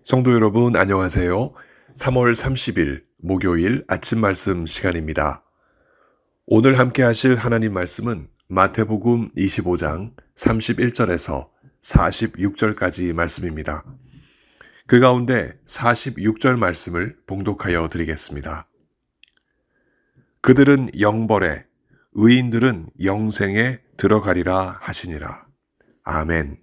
성도 여러분, 안녕하세요. 3월 30일 목요일 아침 말씀 시간입니다. 오늘 함께 하실 하나님 말씀은 마태복음 25장 31절에서 46절까지 말씀입니다. 그 가운데 46절 말씀을 봉독하여 드리겠습니다. 그들은 영벌에, 의인들은 영생에 들어가리라 하시니라. 아멘.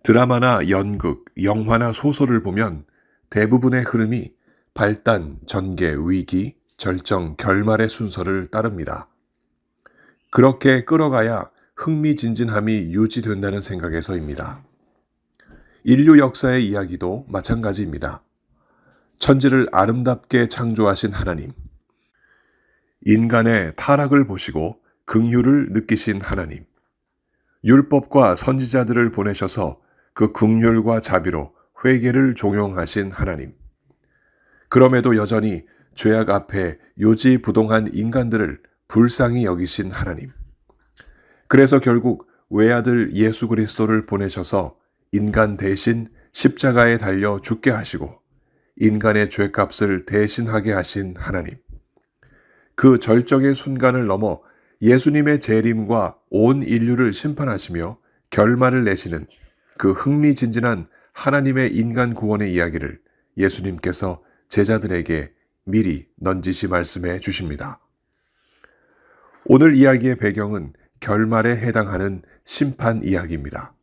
드라마나 연극, 영화나 소설을 보면 대부분의 흐름이 발단, 전개, 위기, 절정, 결말의 순서를 따릅니다. 그렇게 끌어가야 흥미진진함이 유지된다는 생각에서입니다. 인류 역사의 이야기도 마찬가지입니다. 천지를 아름답게 창조하신 하나님, 인간의 타락을 보시고 긍휼을 느끼신 하나님, 율법과 선지자들을 보내셔서 그 긍휼과 자비로 회개를 종용하신 하나님. 그럼에도 여전히 죄악 앞에 요지부동한 인간들을 불쌍히 여기신 하나님. 그래서 결국 외아들 예수 그리스도를 보내셔서 인간 대신 십자가에 달려 죽게 하시고 인간의 죄값을 대신하게 하신 하나님. 그 절정의 순간을 넘어 예수님의 재림과 온 인류를 심판하시며 결말을 내시는 그 흥미진진한 하나님의 인간 구원의 이야기를 예수님께서 제자들에게 미리 넌지시 말씀해 주십니다. 오늘 이야기의 배경은 결말에 해당하는 심판 이야기입니다.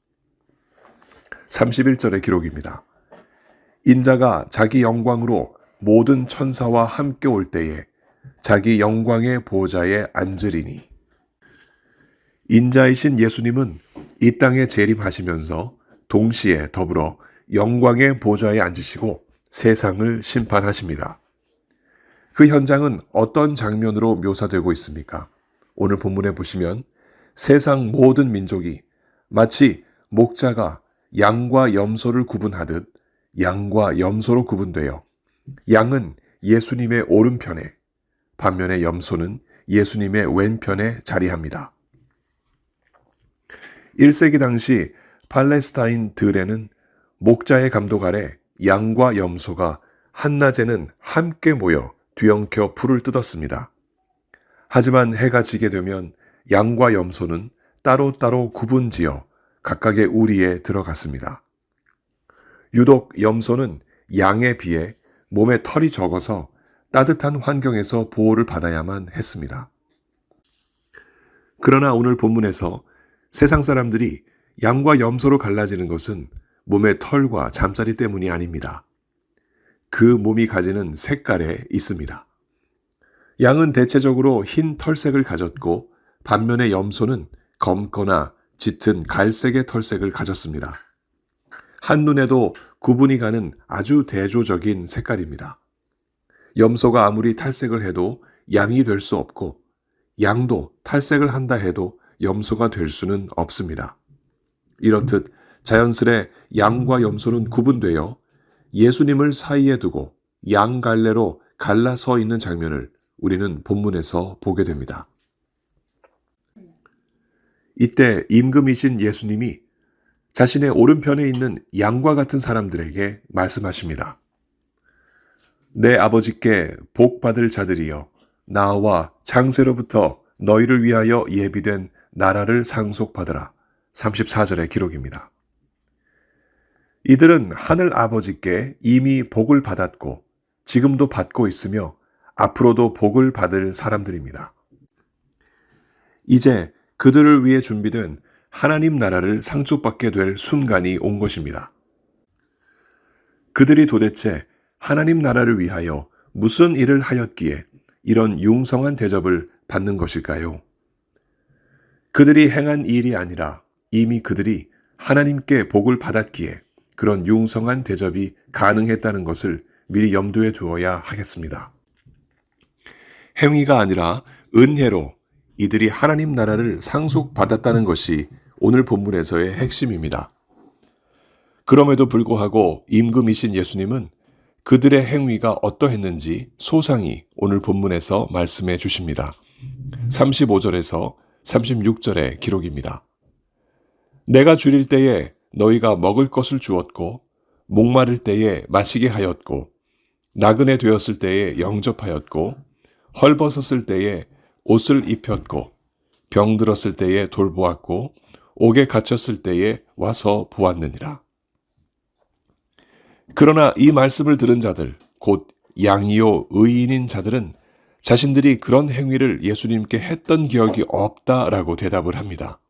31절의 기록입니다. 인자가 자기 영광으로 모든 천사와 함께 올 때에 자기 영광의 보좌에 앉으리니. 인자이신 예수님은 이 땅에 재림하시면서 동시에 더불어 영광의 보좌에 앉으시고 세상을 심판하십니다. 그 현장은 어떤 장면으로 묘사되고 있습니까? 오늘 본문에 보시면 세상 모든 민족이 마치 목자가 양과 염소를 구분하듯 양과 염소로 구분되어 양은 예수님의 오른편에, 반면에 염소는 예수님의 왼편에 자리합니다. 1세기 당시 팔레스타인 들에는 목자의 감독 아래 양과 염소가 한낮에는 함께 모여 뒤엉켜 풀을 뜯었습니다. 하지만 해가 지게 되면 양과 염소는 따로따로 구분지어 각각의 우리에 들어갔습니다. 유독 염소는 양에 비해 몸에 털이 적어서 따뜻한 환경에서 보호를 받아야만 했습니다. 그러나 오늘 본문에서 세상 사람들이 양과 염소로 갈라지는 것은 몸의 털과 잠자리 때문이 아닙니다. 그 몸이 가지는 색깔에 있습니다. 양은 대체적으로 흰 털색을 가졌고 반면에 염소는 검거나 짙은 갈색의 털색을 가졌습니다. 한눈에도 구분이 가는 아주 대조적인 색깔입니다. 염소가 아무리 탈색을 해도 양이 될 수 없고 양도 탈색을 한다 해도 염소가 될 수는 없습니다. 이렇듯 자연스레 양과 염소는 구분되어 예수님을 사이에 두고 양갈래로 갈라서 있는 장면을 우리는 본문에서 보게 됩니다. 이때 임금이신 예수님이 자신의 오른편에 있는 양과 같은 사람들에게 말씀하십니다. 내 아버지께 복받을 자들이여 나와 창세로부터 너희를 위하여 예비된 나라를 상속받으라. 34절의 기록입니다. 이들은 하늘 아버지께 이미 복을 받았고 지금도 받고 있으며 앞으로도 복을 받을 사람들입니다. 이제 그들을 위해 준비된 하나님 나라를 상속받게 될 순간이 온 것입니다. 그들이 도대체 하나님 나라를 위하여 무슨 일을 하였기에 이런 융성한 대접을 받는 것일까요? 그들이 행한 일이 아니라 이미 그들이 하나님께 복을 받았기에 그런 융성한 대접이 가능했다는 것을 미리 염두에 두어야 하겠습니다. 행위가 아니라 은혜로 이들이 하나님 나라를 상속받았다는 것이 오늘 본문에서의 핵심입니다. 그럼에도 불구하고 임금이신 예수님은 그들의 행위가 어떠했는지 소상히 오늘 본문에서 말씀해 주십니다. 35절에서 36절의 기록입니다. 내가 줄일 때에 너희가 먹을 것을 주었고 목마를 때에 마시게 하였고 나그네 되었을 때에 영접하였고 헐벗었을 때에 옷을 입혔고 병들었을 때에 돌보았고 옥에 갇혔을 때에 와서 보았느니라. 그러나 이 말씀을 들은 자들 곧 양이요 의인인 자들은 자신들이 그런 행위를 예수님께 했던 기억이 없다라고 대답을 합니다.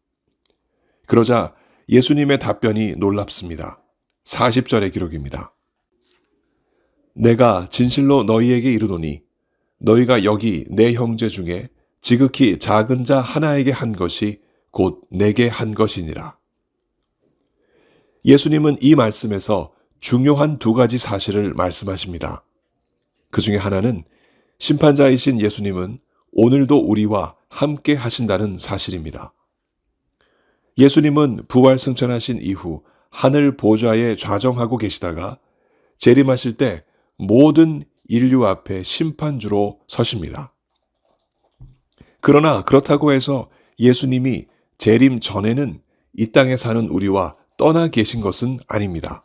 그러자 예수님의 답변이 놀랍습니다. 40절의 기록입니다. 내가 진실로 너희에게 이르노니 너희가 여기 내 형제 중에 지극히 작은 자 하나에게 한 것이 곧 내게 한 것이니라. 예수님은 이 말씀에서 중요한 두 가지 사실을 말씀하십니다. 그 중에 하나는 심판자이신 예수님은 오늘도 우리와 함께 하신다는 사실입니다. 예수님은 부활 승천하신 이후 하늘 보좌에 좌정하고 계시다가 재림하실 때 모든 인류 앞에 심판주로 서십니다. 그러나 그렇다고 해서 예수님이 재림 전에는 이 땅에 사는 우리와 떠나 계신 것은 아닙니다.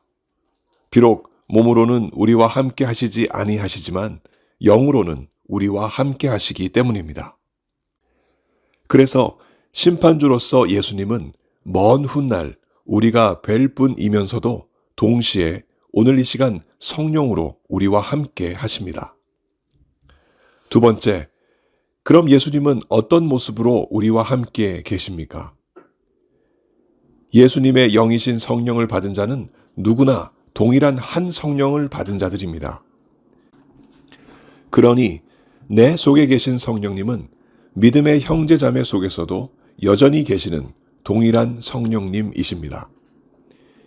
비록 몸으로는 우리와 함께 하시지 아니하시지만 영으로는 우리와 함께 하시기 때문입니다. 그래서 심판주로서 예수님은 먼 훗날 우리가 뵐 뿐이면서도 동시에 오늘 이 시간 성령으로 우리와 함께 하십니다. 두 번째, 그럼 예수님은 어떤 모습으로 우리와 함께 계십니까? 예수님의 영이신 성령을 받은 자는 누구나 동일한 한 성령을 받은 자들입니다. 그러니 내 속에 계신 성령님은 믿음의 형제자매 속에서도 여전히 계시는 동일한 성령님이십니다.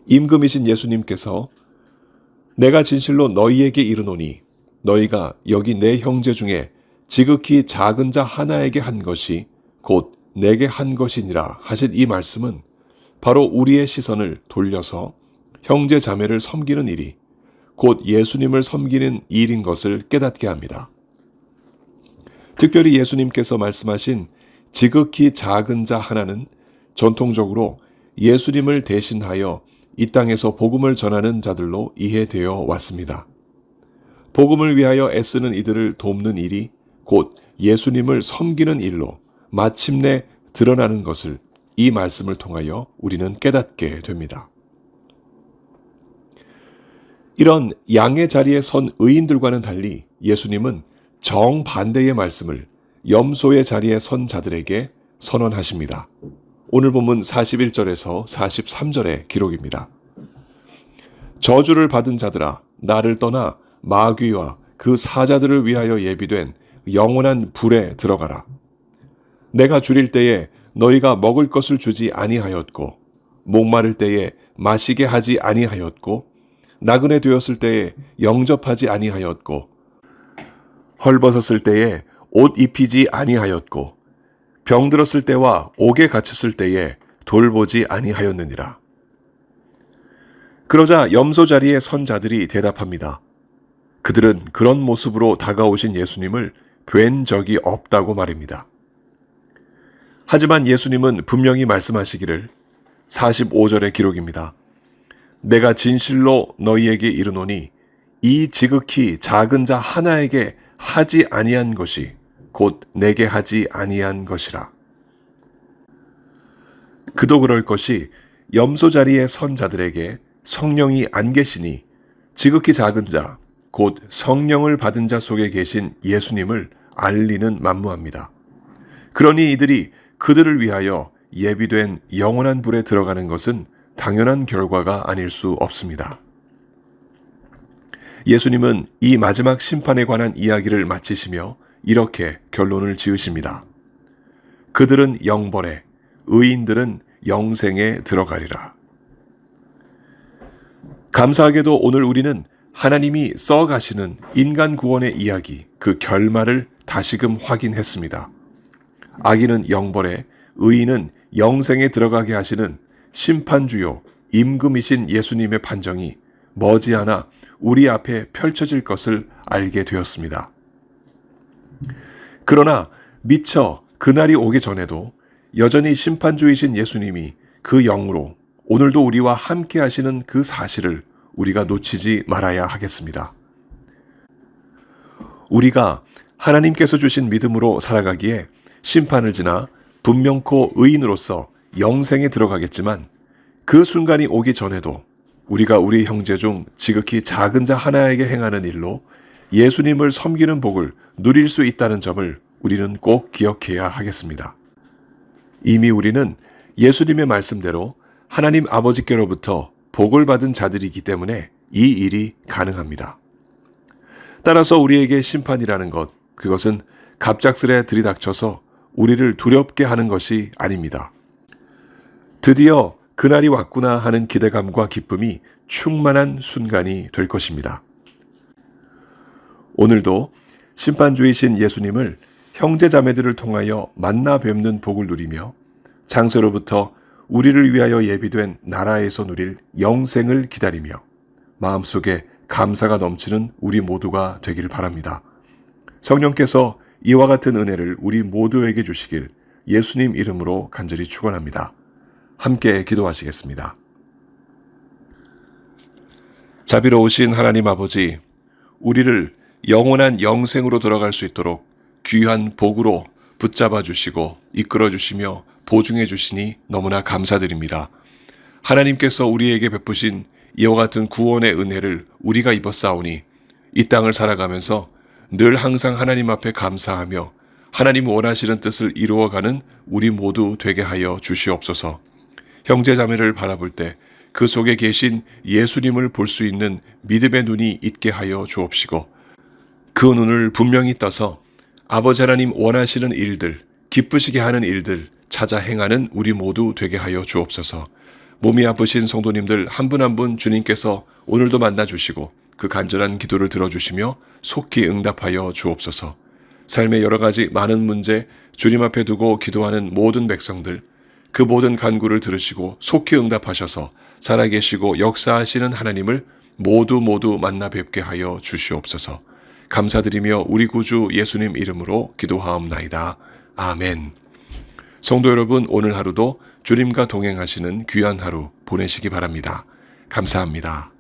임금이신 예수님께서 내가 진실로 너희에게 이르노니 너희가 여기 내 형제 중에 지극히 작은 자 하나에게 한 것이 곧 내게 한 것이니라 하신 이 말씀은 바로 우리의 시선을 돌려서 형제 자매를 섬기는 일이 곧 예수님을 섬기는 일인 것을 깨닫게 합니다. 특별히 예수님께서 말씀하신 지극히 작은 자 하나는 전통적으로 예수님을 대신하여 이 땅에서 복음을 전하는 자들로 이해되어 왔습니다. 복음을 위하여 애쓰는 이들을 돕는 일이 곧 예수님을 섬기는 일로 마침내 드러나는 것을 이 말씀을 통하여 우리는 깨닫게 됩니다. 이런 양의 자리에 선 의인들과는 달리 예수님은 정반대의 말씀을 염소의 자리에 선 자들에게 선언하십니다. 오늘 본문 41절에서 43절의 기록입니다. 저주를 받은 자들아, 나를 떠나 마귀와 그 사자들을 위하여 예비된 영원한 불에 들어가라. 내가 줄일 때에 너희가 먹을 것을 주지 아니하였고 목마를 때에 마시게 하지 아니하였고 나그네 되었을 때에 영접하지 아니하였고 헐벗었을 때에 옷 입히지 아니하였고 병들었을 때와 옥에 갇혔을 때에 돌보지 아니하였느니라. 그러자 염소 자리에 선 자들이 대답합니다. 그들은 그런 모습으로 다가오신 예수님을 뵌 적이 없다고 말입니다. 하지만 예수님은 분명히 말씀하시기를 45절의 기록입니다. 내가 진실로 너희에게 이르노니 이 지극히 작은 자 하나에게 하지 아니한 것이 곧 내게 하지 아니한 것이라. 그도 그럴 것이 염소 자리에 선 자들에게 성령이 안 계시니 지극히 작은 자, 곧 성령을 받은 자 속에 계신 예수님을 알리는 만무합니다. 그러니 이들이 그들을 위하여 예비된 영원한 불에 들어가는 것은 당연한 결과가 아닐 수 없습니다. 예수님은 이 마지막 심판에 관한 이야기를 마치시며 이렇게 결론을 지으십니다. 그들은 영벌에, 의인들은 영생에 들어가리라. 감사하게도 오늘 우리는 하나님이 써가시는 인간 구원의 이야기, 그 결말을 다시금 확인했습니다. 악인은 영벌에, 의인은 영생에 들어가게 하시는 심판주요 임금이신 예수님의 판정이 머지않아 우리 앞에 펼쳐질 것을 알게 되었습니다. 그러나 미처 그날이 오기 전에도 여전히 심판주이신 예수님이 그 영으로 오늘도 우리와 함께 하시는 그 사실을 우리가 놓치지 말아야 하겠습니다. 우리가 하나님께서 주신 믿음으로 살아가기에 심판을 지나 분명코 의인으로서 영생에 들어가겠지만 그 순간이 오기 전에도 우리가 우리 형제 중 지극히 작은 자 하나에게 행하는 일로 예수님을 섬기는 복을 누릴 수 있다는 점을 우리는 꼭 기억해야 하겠습니다. 이미 우리는 예수님의 말씀대로 하나님 아버지께로부터 복을 받은 자들이기 때문에 이 일이 가능합니다. 따라서 우리에게 심판이라는 것, 그것은 갑작스레 들이닥쳐서 우리를 두렵게 하는 것이 아닙니다. 드디어 그날이 왔구나 하는 기대감과 기쁨이 충만한 순간이 될 것입니다. 오늘도 심판주이신 예수님을 형제자매들을 통하여 만나 뵙는 복을 누리며 장세로부터 우리를 위하여 예비된 나라에서 누릴 영생을 기다리며 마음속에 감사가 넘치는 우리 모두가 되기를 바랍니다. 성령께서 이와 같은 은혜를 우리 모두에게 주시길 예수님 이름으로 간절히 축원합니다. 함께 기도하시겠습니다. 자비로우신 하나님 아버지, 우리를 영원한 영생으로 돌아갈 수 있도록 귀한 복으로 붙잡아 주시고 이끌어 주시며 보증해 주시니 너무나 감사드립니다. 하나님께서 우리에게 베푸신 이와 같은 구원의 은혜를 우리가 입었사오니 이 땅을 살아가면서 늘 항상 하나님 앞에 감사하며 하나님 원하시는 뜻을 이루어가는 우리 모두 되게 하여 주시옵소서. 형제자매를 바라볼 때 그 속에 계신 예수님을 볼 수 있는 믿음의 눈이 있게 하여 주옵시고 그 눈을 분명히 떠서 아버지 하나님 원하시는 일들, 기쁘시게 하는 일들 찾아 행하는 우리 모두 되게 하여 주옵소서. 몸이 아프신 성도님들 한 분 한 분 주님께서 오늘도 만나주시고 그 간절한 기도를 들어주시며 속히 응답하여 주옵소서. 삶의 여러 가지 많은 문제 주님 앞에 두고 기도하는 모든 백성들 그 모든 간구를 들으시고 속히 응답하셔서 살아계시고 역사하시는 하나님을 모두 만나 뵙게 하여 주시옵소서. 감사드리며 우리 구주 예수님 이름으로 기도하옵나이다. 아멘. 성도 여러분, 오늘 하루도 주님과 동행하시는 귀한 하루 보내시기 바랍니다. 감사합니다.